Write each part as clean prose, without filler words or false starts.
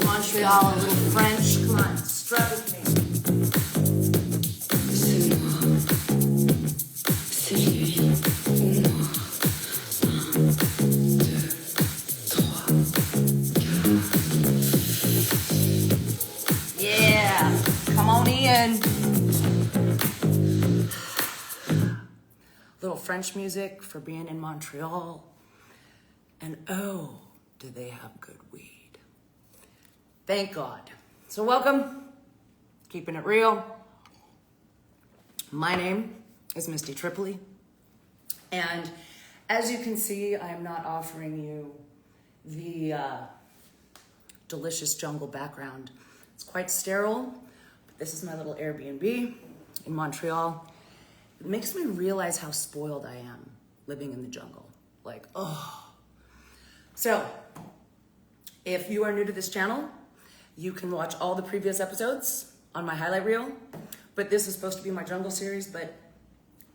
Montreal, a little French. Come on, strut with me. C'est moi, c'est lui ou moi. 1, 2, 3, 4. Yeah, come on in. Little French music for being in Montreal. And oh, do they have good weed. Thank God. So welcome, keeping it real. My name is Misty Tripoli. And as you can see, I am not offering you the delicious jungle background. It's quite sterile, but this is my little Airbnb in Montreal. It makes me realize how spoiled I am living in the jungle. Like, oh. So, if you are new to this channel, you can watch all the previous episodes on my highlight reel, but this is supposed to be my jungle series, but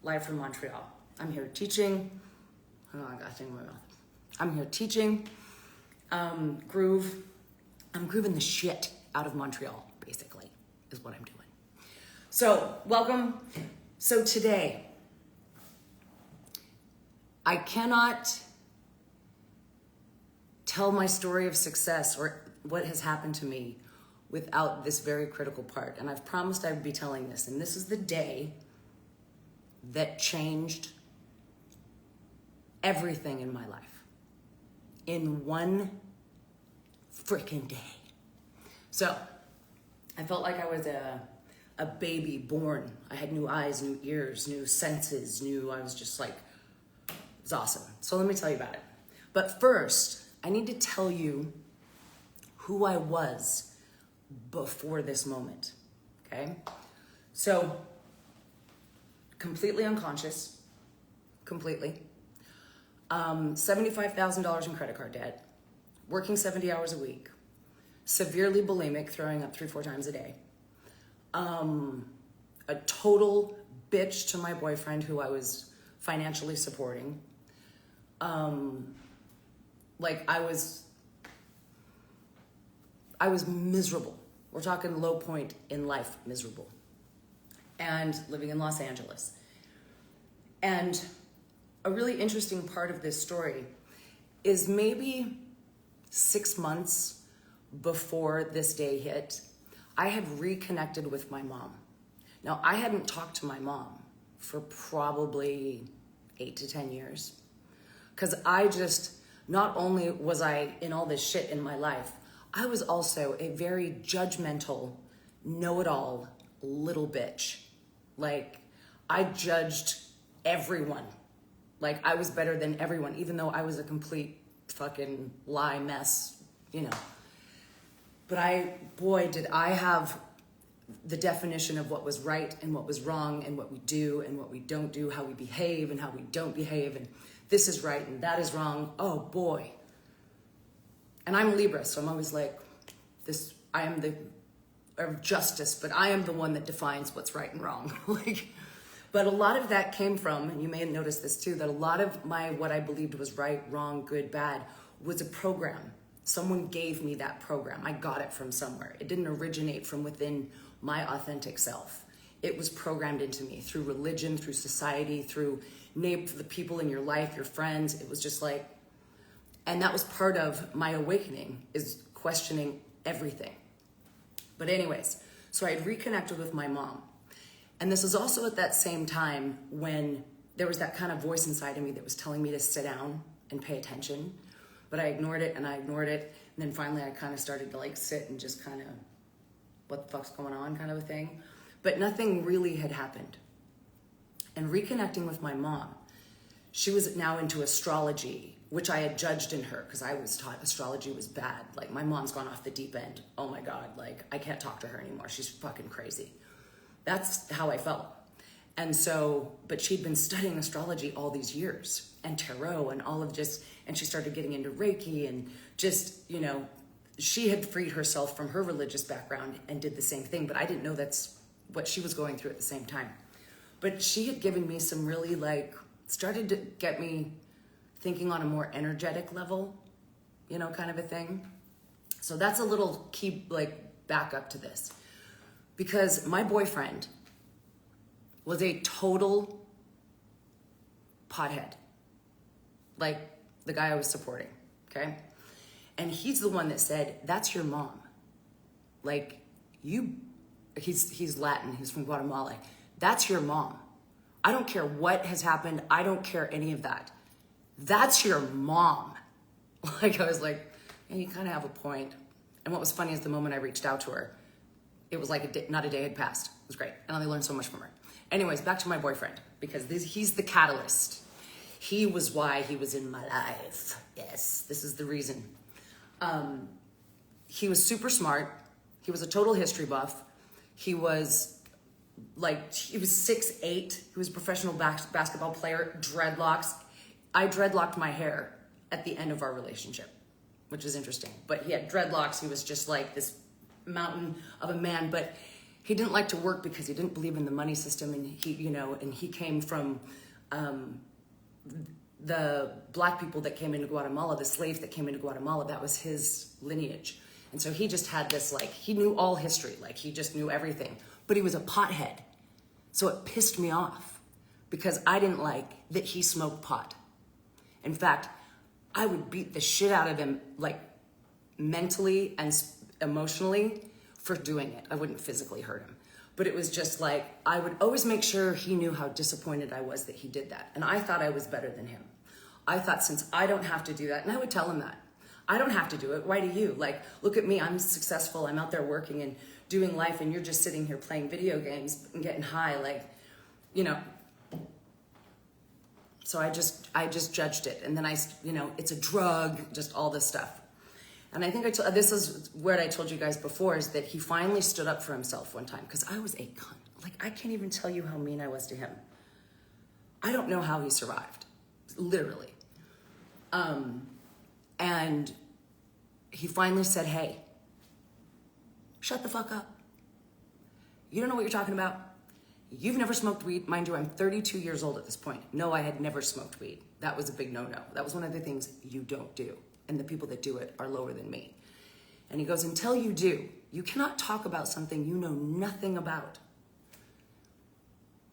live from Montreal. I'm here teaching, oh, I got a thing in my mouth. I'm here teaching, groove. I'm grooving the shit out of Montreal, basically, is what I'm doing. So, welcome. So today, I cannot tell my story of success or what has happened to me without this very critical part. And I've promised I would be telling this. And this is the day that changed everything in my life. In one freaking day. So, I felt like I was a baby born. I had new eyes, new ears, new senses, I was just like, it was awesome. So let me tell you about it. But first, I need to tell you who I was before this moment, okay? So, completely unconscious, completely. $75,000 in credit card debt, working 70 hours a week, severely bulimic, throwing up 3-4 times a day. A total bitch to my boyfriend who I was financially supporting. Like I was miserable. We're talking low point in life, miserable. And living in Los Angeles. And a really interesting part of this story is maybe 6 months before this day hit, I had reconnected with my mom. Now, I hadn't talked to my mom for probably 8 to 10 years. Because not only was I in all this shit in my life, I was also a very judgmental, know-it-all little bitch. Like, I judged everyone. Like, I was better than everyone, even though I was a complete fucking lie mess, you know. But boy, did I have the definition of what was right and what was wrong and what we do and what we don't do, how we behave and how we don't behave, and this is right and that is wrong. Oh boy. And I'm Libra, so I'm always like, I am the of justice, but I am the one that defines what's right and wrong. But a lot of that came from, and you may have noticed this too, that a lot of what I believed was right, wrong, good, bad, was a program. Someone gave me that program. I got it from somewhere. It didn't originate from within my authentic self. It was programmed into me through religion, through society, through the people in your life, your friends. It was just like, and that was part of my awakening, is questioning everything. But anyways, so I had reconnected with my mom. And this is also at that same time when there was that kind of voice inside of me that was telling me to sit down and pay attention, but I ignored it and I ignored it. And then finally I kind of started to like sit and just kind of, what the fuck's going on kind of a thing. But nothing really had happened. And reconnecting with my mom, she was now into astrology, which I had judged in her because I was taught astrology was bad. Like, my mom's gone off the deep end. Oh my God, like, I can't talk to her anymore. She's fucking crazy. That's how I felt. And so, but she'd been studying astrology all these years and tarot and all of just, and she started getting into Reiki and just, you know, she had freed herself from her religious background and did the same thing, but I didn't know that's what she was going through at the same time. But she had given me some really like, started to get me thinking on a more energetic level, you know, kind of a thing. So that's a little key, like, back up to this. Because my boyfriend was a total pothead. Like the guy I was supporting, okay? And he's the one that said, that's your mom. Like, he's Latin, he's from Guatemala. That's your mom. I don't care what has happened. I don't care any of that. That's your mom. Like, I was like, yeah, you kind of have a point. And what was funny is the moment I reached out to her, it was like not a day had passed. It was great. And I learned so much from her. Anyways, back to my boyfriend, because he's the catalyst. He was why he was in my life. Yes, this is the reason. He was super smart. He was a total history buff. He was 6'8". He was a professional basketball player, dreadlocks. I dreadlocked my hair at the end of our relationship, which is interesting. But he had dreadlocks. He was just like this mountain of a man. But he didn't like to work because he didn't believe in the money system. And he came from the black people that came into Guatemala, the slaves that came into Guatemala. That was his lineage. And so he just had this, like, he knew all history. Like, he just knew everything. But he was a pothead. So it pissed me off because I didn't like that he smoked pot. In fact, I would beat the shit out of him, like, mentally and emotionally for doing it. I wouldn't physically hurt him. But it was just like, I would always make sure he knew how disappointed I was that he did that. And I thought I was better than him. I thought, since I don't have to do that, and I would tell him that. I don't have to do it. Why do you? Like, look at me. I'm successful. I'm out there working and doing life, and you're just sitting here playing video games and getting high, like, you know. So I just judged it. And then it's a drug, just all this stuff. And I think this is what I told you guys before, is that he finally stood up for himself one time, because I was a cunt. Like, I can't even tell you how mean I was to him. I don't know how he survived, literally. And he finally said, hey, shut the fuck up. You don't know what you're talking about. You've never smoked weed. Mind you, I'm 32 years old at this point. No, I had never smoked weed. That was a big no-no. That was one of the things you don't do. And the people that do it are lower than me. And he goes, until you do, you cannot talk about something you know nothing about.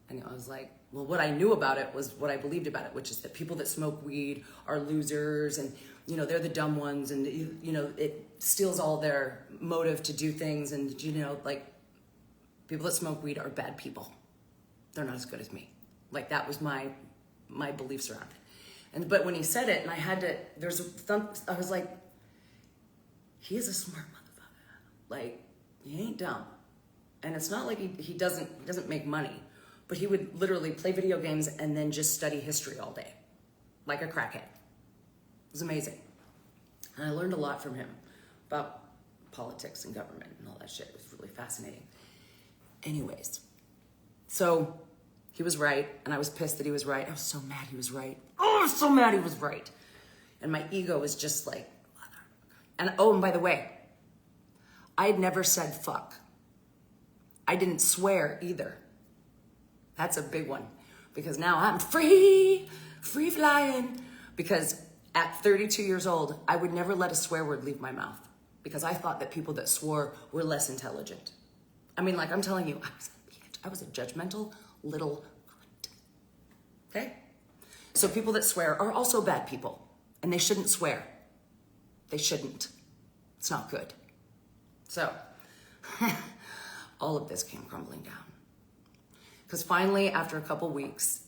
And I was like, well, what I knew about it was what I believed about it, which is that people that smoke weed are losers, and, you know, they're the dumb ones, and, you know, it steals all their motive to do things. And, you know, like, people that smoke weed are bad people. They're not as good as me. Like, that was my beliefs around it. But when he said it, and I had to, I was like, he is a smart motherfucker. Like, he ain't dumb. And it's not like he doesn't make money, but he would literally play video games and then just study history all day, like a crackhead. It was amazing. And I learned a lot from him about politics and government and all that shit. It was really fascinating. Anyways, so he was right, and I was pissed that he was right. I was so mad he was right. Oh, I was so mad he was right. And my ego was just like, and by the way, I had never said fuck. I didn't swear either. That's a big one, because now I'm free flying. Because at 32 years old, I would never let a swear word leave my mouth, because I thought that people that swore were less intelligent. I mean, like, I'm telling you, I was a judgmental little cunt. Okay? So people that swear are also bad people, and they shouldn't swear. They shouldn't. It's not good. So, all of this came crumbling down. Because finally, after a couple weeks,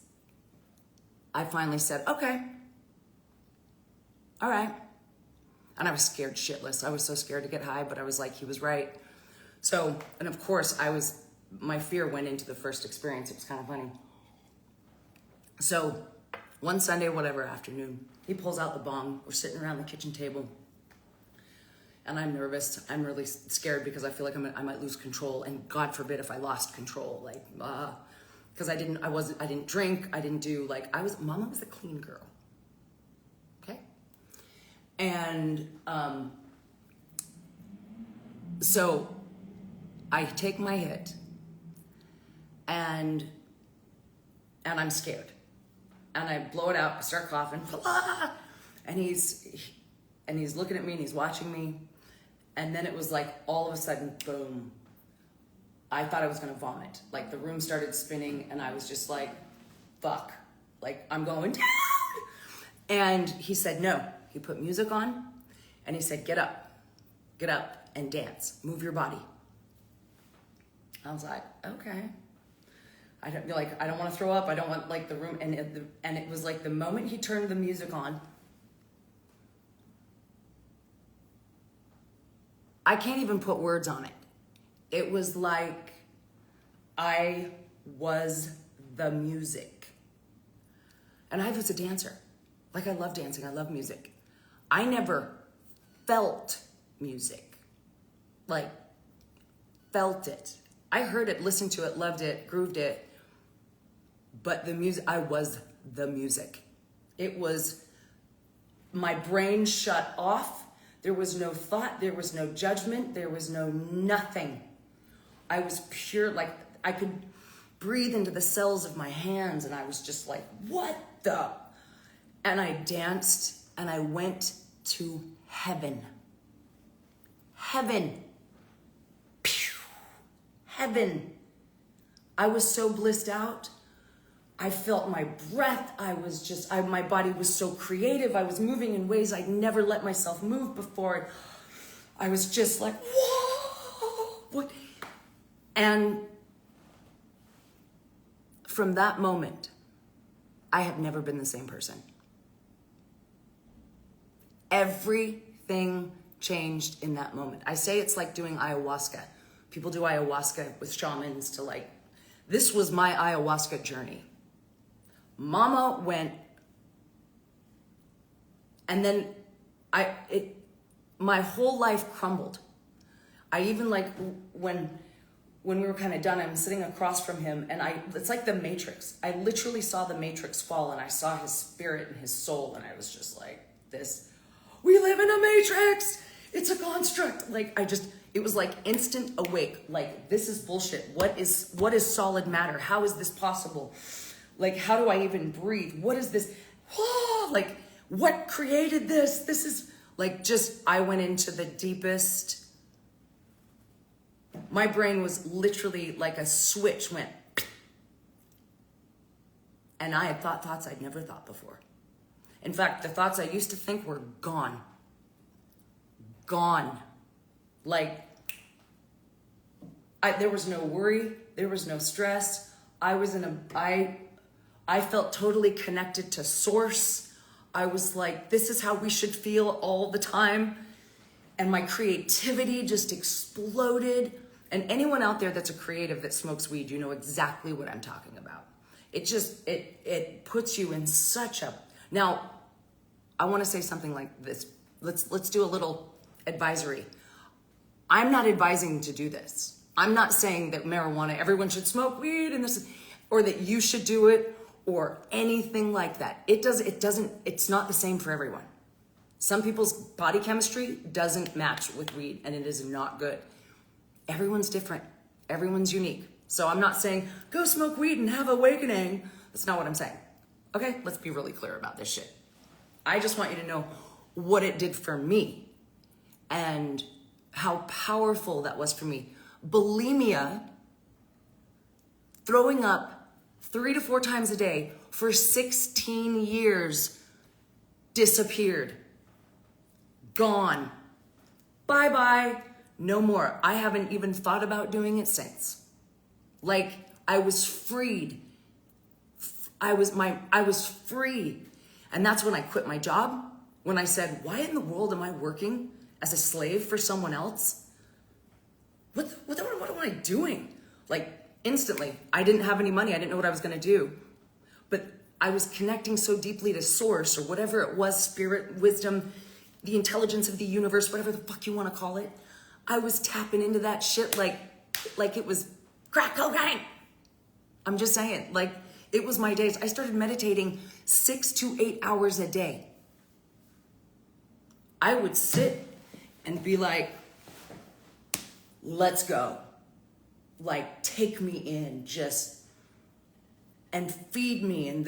I finally said, okay, all right. And I was scared shitless. I was so scared to get high, but I was like, he was right. So, and of course, my fear went into the first experience. It was kind of funny. So, one Sunday, whatever afternoon, he pulls out the bong. We're sitting around the kitchen table. And I'm nervous. I'm really scared because I feel like I might lose control. And God forbid if I lost control, like, because I didn't drink. I didn't do Mama was a clean girl. Okay. And, so I take my hit and I'm scared. And I blow it out, I start coughing, and he's looking at me and he's watching me. And then it was like, all of a sudden, boom. I thought I was gonna vomit. Like the room started spinning and I was just like, fuck. Like I'm going down. And he said, no. He put music on and he said, get up and dance, move your body. I was like, okay. I don't want to throw up. I don't want like the room. And it was like the moment he turned the music on, I can't even put words on it. It was like I was the music. And I was a dancer. Like I love dancing. I love music. I never felt music. Like felt it. I heard it, listened to it, loved it, grooved it. But the music, I was the music. It was, my brain shut off. There was no thought. There was no judgment. There was no nothing. I was pure, like I could breathe into the cells of my hands and I was just like, what the? And I danced and I went to heaven. Heaven. Pew. Heaven. I was so blissed out. I felt my breath. My body was so creative. I was moving in ways I'd never let myself move before. I was just like, whoa, what? And from that moment, I have never been the same person. Everything changed in that moment. I say it's like doing ayahuasca. People do ayahuasca with shamans to like, this was my ayahuasca journey. Mama went, and then my whole life crumbled. I even like, when we were kind of done, I'm sitting across from him and it's like the Matrix. I literally saw the Matrix fall and I saw his spirit and his soul and I was just like, we live in a Matrix. It's a construct. Like it was like instant awake. Like this is bullshit. What is solid matter? How is this possible? Like, how do I even breathe? What is this? Like, what created this? This is like I went into the deepest. My brain was literally like a switch went. And I had thought thoughts I'd never thought before. In fact, the thoughts I used to think were gone. Gone. Like, there was no worry. There was no stress. I felt totally connected to source. I was like, this is how we should feel all the time. And my creativity just exploded. And anyone out there that's a creative that smokes weed, you know exactly what I'm talking about. It puts you in such a... Now, I want to say something like this. Let's do a little advisory. I'm not advising to do this. I'm not saying that marijuana, everyone should smoke weed and this, or that you should do it, or anything like that. It's not the same for everyone. Some people's body chemistry doesn't match with weed and it is not good. Everyone's different. Everyone's unique. So I'm not saying, go smoke weed and have awakening. That's not what I'm saying. Okay, let's be really clear about this shit. I just want you to know what it did for me and how powerful that was for me. Bulimia, throwing up 3 to 4 times a day for 16 years, disappeared. Gone. Bye-bye. No more. I haven't even thought about doing it since. Like, I was freed. I was free. And that's when I quit my job. When I said, why in the world am I working as a slave for someone else? What am I doing? Like instantly, I didn't have any money. I didn't know what I was going to do. But I was connecting so deeply to source or whatever it was, spirit, wisdom, the intelligence of the universe, whatever the fuck you want to call it. I was tapping into that shit like it was crack cocaine. I'm just saying, like it was my days. I started meditating 6 to 8 hours a day. I would sit and be like, let's go. Like, take me in, just, and feed me. And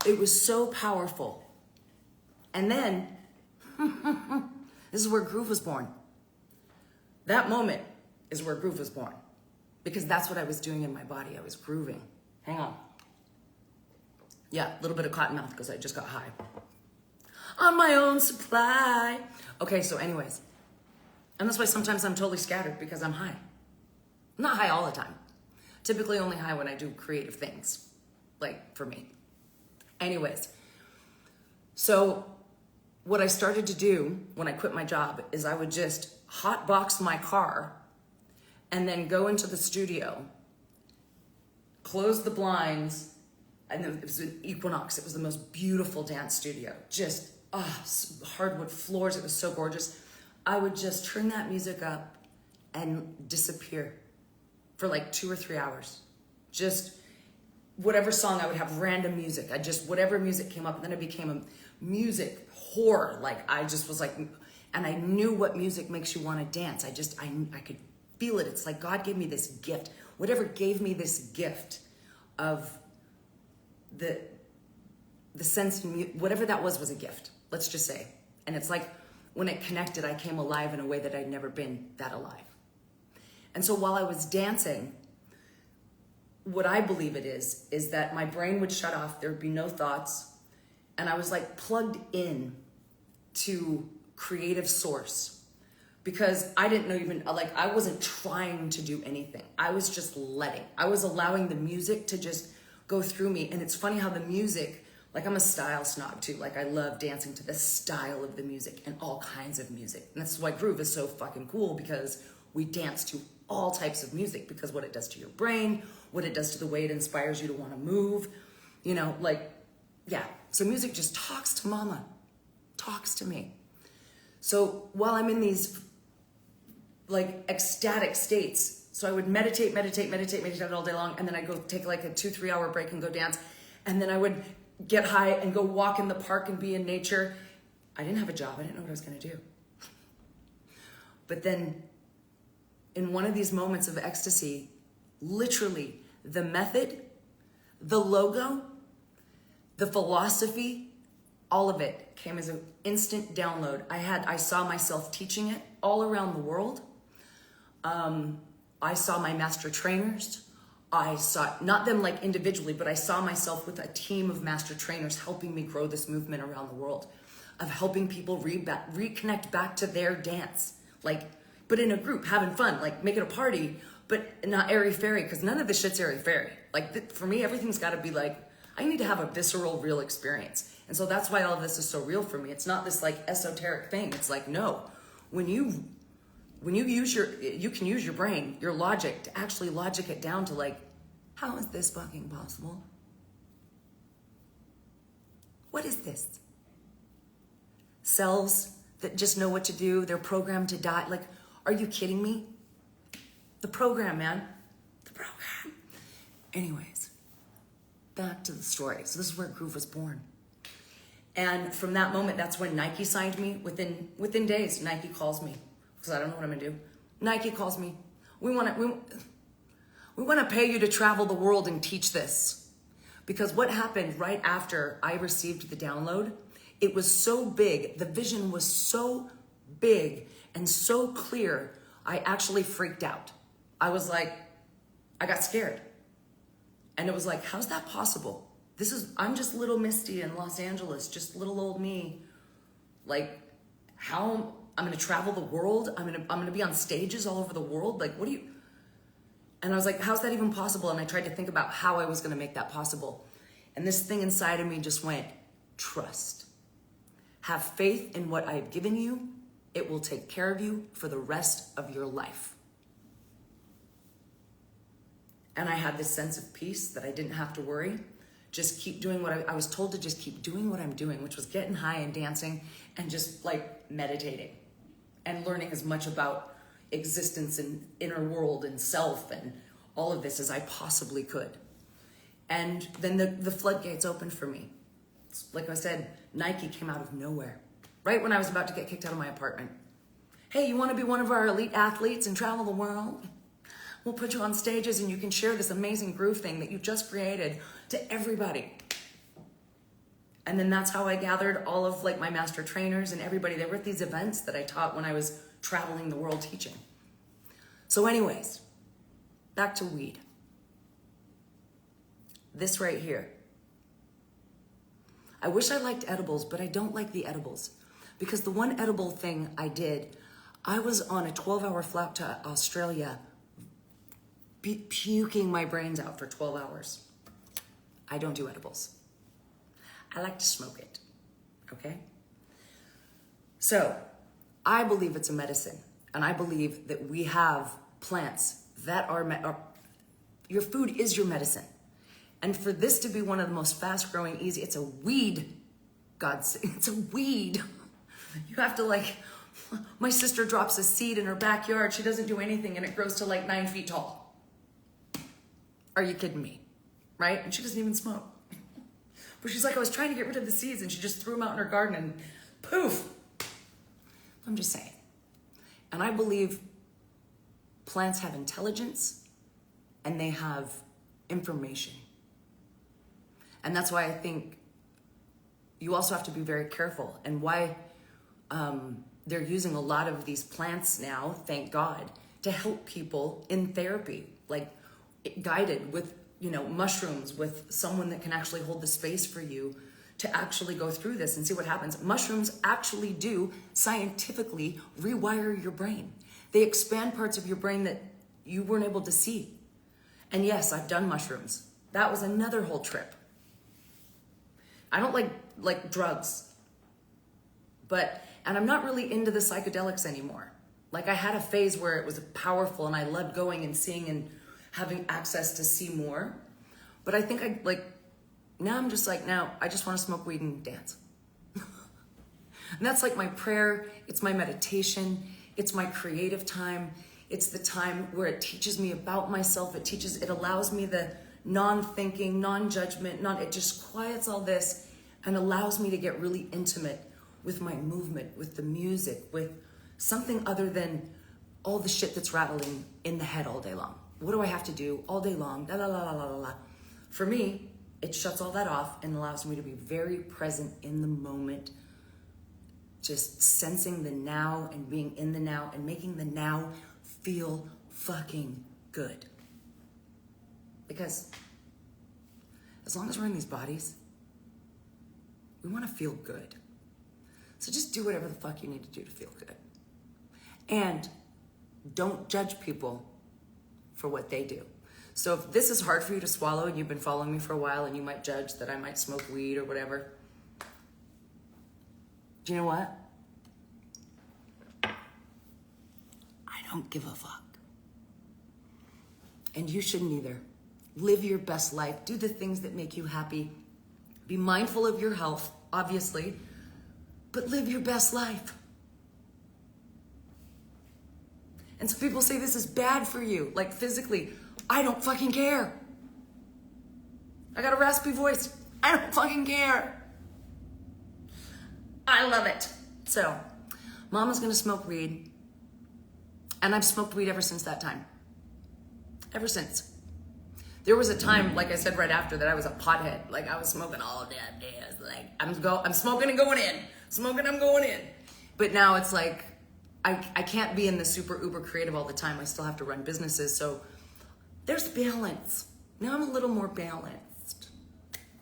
it was so powerful. And then, this is where groove was born. That moment is where groove was born. Because that's what I was doing in my body. I was grooving. Hang on. Yeah, a little bit of cotton mouth because I just got high. On my own supply. Okay, so anyways. And that's why sometimes I'm totally scattered because I'm high. I'm not high all the time. Typically only high when I do creative things. Like for me. Anyways. So what I started to do when I quit my job is I would just hotbox my car and then go into the studio, close the blinds, and it was an Equinox. It was the most beautiful dance studio. Just hardwood floors. It was so gorgeous. I would just turn that music up and disappear for like 2 or 3 hours. Just whatever song, I would have random music. Whatever music came up, and then it became a music whore. Like I just was like, and I knew what music makes you want to dance. I could feel it. It's like God gave me this gift. Whatever gave me this gift of the sense, whatever that was a gift. Let's just say. And it's like when it connected, I came alive in a way that I'd never been that alive. And so while I was dancing, what I believe it is that my brain would shut off. There would be no thoughts. And I was like plugged in to creative source because I didn't know even, like, I wasn't trying to do anything. I was just letting. I was allowing the music to just go through me. And it's funny how the music, like I'm a style snob too. Like I love dancing to the style of the music and all kinds of music. And that's why groove is so fucking cool because we dance to all types of music because what it does to your brain, what it does to the way it inspires you to want to move, you know, like, yeah. So music just talks to mama, talks to me. So while I'm in these like ecstatic states, so I would meditate all day long. And then I go take like a 2-3 hour break and go dance. And then I would get high and go walk in the park and be in nature. I didn't have a job. I didn't know what I was going to do. But then in one of these moments of ecstasy, literally the method, the logo, the philosophy, all of it came as an instant download. I saw myself teaching it all around the world. I saw my master trainers. I saw, not them like individually, but I saw myself with a team of master trainers helping me grow this movement around the world of helping people reconnect back to their dance. Like, but in a group, having fun, like make it a party, but not airy-fairy, because none of this shit's airy-fairy. Like for me, everything's got to be like, I need to have a visceral, real experience. And so that's why all of this is so real for me. It's not this like esoteric thing. It's like, no, when you use you can use your brain, your logic to actually logic it down to like, how is this fucking possible? What is this? Cells that just know what to do. They're programmed to die. Like, are you kidding me? The program, man. The program. Anyways, back to the story. So this is where groove was born. And from that moment, that's when Nike signed me. Within days, Nike calls me. Because I don't know what I'm gonna do. Nike calls me. We want to pay you to travel the world and teach this. Because what happened right after I received the download, it was so big, the vision was so big and so clear, I actually freaked out. I was like, I got scared. And it was like, how's that possible? I'm just little Misty in Los Angeles, just little old me. Like, how I'm gonna travel the world? I'm gonna be on stages all over the world? Like, and I was like, how's that even possible? And I tried to think about how I was gonna make that possible. And this thing inside of me just went, trust. Have faith in what I have given you. It will take care of you for the rest of your life. And I had this sense of peace that I didn't have to worry. Just keep doing what I was told to just keep doing what I'm doing, which was getting high and dancing and just like meditating and learning as much about existence and inner world and self and all of this as I possibly could. And then the floodgates opened for me. Like I said, Nike came out of nowhere, right when I was about to get kicked out of my apartment. Hey, you want to be one of our elite athletes and travel the world? We'll put you on stages and you can share this amazing groove thing that you just created to everybody. And then that's how I gathered all of like my master trainers and everybody. They were at these events that I taught when I was traveling the world teaching. So anyways, back to weed. This right here. I wish I liked edibles, but I don't like the edibles. Because the one edible thing I did, I was on a 12-hour flight to Australia, puking my brains out for 12 hours. I don't do edibles. I like to smoke it, okay? So, I believe it's a medicine, and I believe that we have plants that are your food is your medicine. And for this to be one of the most fast-growing, easy, it's a weed, it's a weed. You have to like, my sister drops a seed in her backyard, she doesn't do anything, and it grows to like 9 feet tall. Are you kidding me? Right? And she doesn't even smoke. But she's like, I was trying to get rid of the seeds, and she just threw them out in her garden, and poof. I'm just saying. And I believe plants have intelligence, and they have information. And that's why I think you also have to be very careful, and why they're using a lot of these plants now, thank God, to help people in therapy, like guided with, you know, mushrooms, with someone that can actually hold the space for you to actually go through this and see what happens. Mushrooms actually do scientifically rewire your brain. They expand parts of your brain that you weren't able to see. And yes, I've done mushrooms. That was another whole trip. I don't like drugs, and I'm not really into the psychedelics anymore. Like I had a phase where it was powerful and I loved going and seeing and having access to see more. But I think now I'm just like, now I just want to smoke weed and dance. And that's like my prayer. It's my meditation. It's my creative time. It's the time where it teaches me about myself. It allows me the non-thinking, non-judgment, it just quiets all this and allows me to get really intimate with my movement, with the music, with something other than all the shit that's rattling in the head all day long. What do I have to do all day long? La la la la la la la. For me, it shuts all that off and allows me to be very present in the moment, just sensing the now and being in the now and making the now feel fucking good. Because as long as we're in these bodies, we want to feel good. So just do whatever the fuck you need to do to feel good. And don't judge people for what they do. So if this is hard for you to swallow and you've been following me for a while and you might judge that I might smoke weed or whatever, do you know what? I don't give a fuck. And you shouldn't either. Live your best life. Do the things that make you happy. Be mindful of your health, obviously, but live your best life. And some people say this is bad for you, like physically. I don't fucking care. I got a raspy voice. I don't fucking care. I love it. So, Mama's gonna smoke weed. And I've smoked weed ever since that time. Ever since. There was a time, like I said right after, that I was a pothead. Like I was smoking all damn day. I was like, I'm smoking and going in. Smoking, I'm going in. But now it's like, I can't be in the super uber creative all the time. I still have to run businesses. So there's balance. Now I'm a little more balanced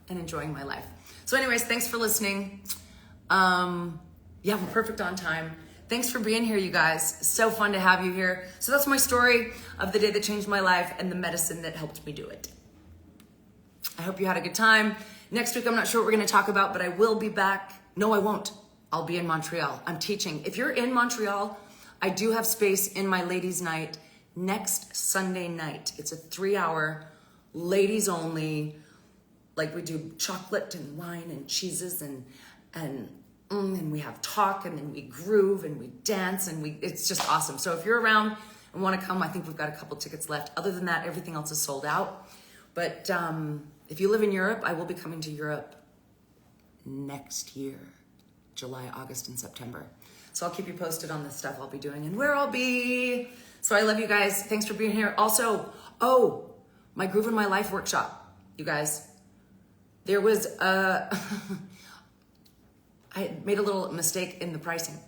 and enjoying my life. So anyways, thanks for listening. Yeah, we're perfect on time. Thanks for being here, you guys. So fun to have you here. So that's my story of the day that changed my life and the medicine that helped me do it. I hope you had a good time. Next week, I'm not sure what we're going to talk about, but I will be back. No, I won't. I'll be in Montreal. I'm teaching. If you're in Montreal, I do have space in my ladies' night next Sunday night. It's a 3-hour ladies only. Like we do chocolate and wine and cheeses and we have talk and then we groove and we dance and it's just awesome. So if you're around and want to come, I think we've got a couple tickets left. Other than that, everything else is sold out. But if you live in Europe, I will be coming to Europe next year, July, August, and September. So I'll keep you posted on the stuff I'll be doing and where I'll be. So I love you guys. Thanks for being here. Also, my Groovin My Life workshop, you guys. There was I made a little mistake in the pricing,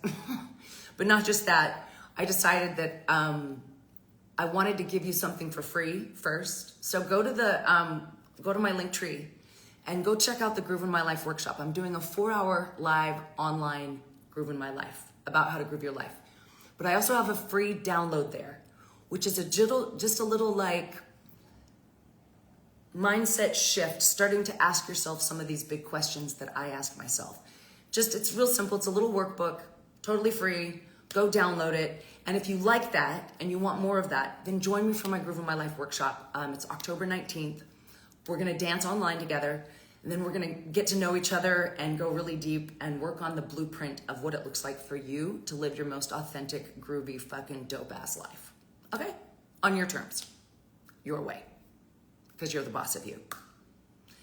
but not just that. I decided that I wanted to give you something for free first. So go to my Linktree and go check out the Groovin My Life workshop. I'm doing a 4-hour live online Groovin My Life about how to groove your life. But I also have a free download there, which is just a little like mindset shift, starting to ask yourself some of these big questions that I ask myself. It's real simple. It's a little workbook, totally free. Go download it. And if you like that and you want more of that, then join me for my Groovin My Life workshop. It's October 19th. We're going to dance online together. And then we're going to get to know each other and go really deep and work on the blueprint of what it looks like for you to live your most authentic, groovy, fucking dope-ass life. Okay? On your terms. Your way. Because you're the boss of you.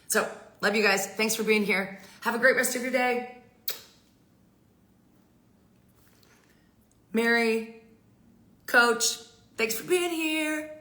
So, love you guys. Thanks for being here. Have a great rest of your day. Mary, Coach, thanks for being here.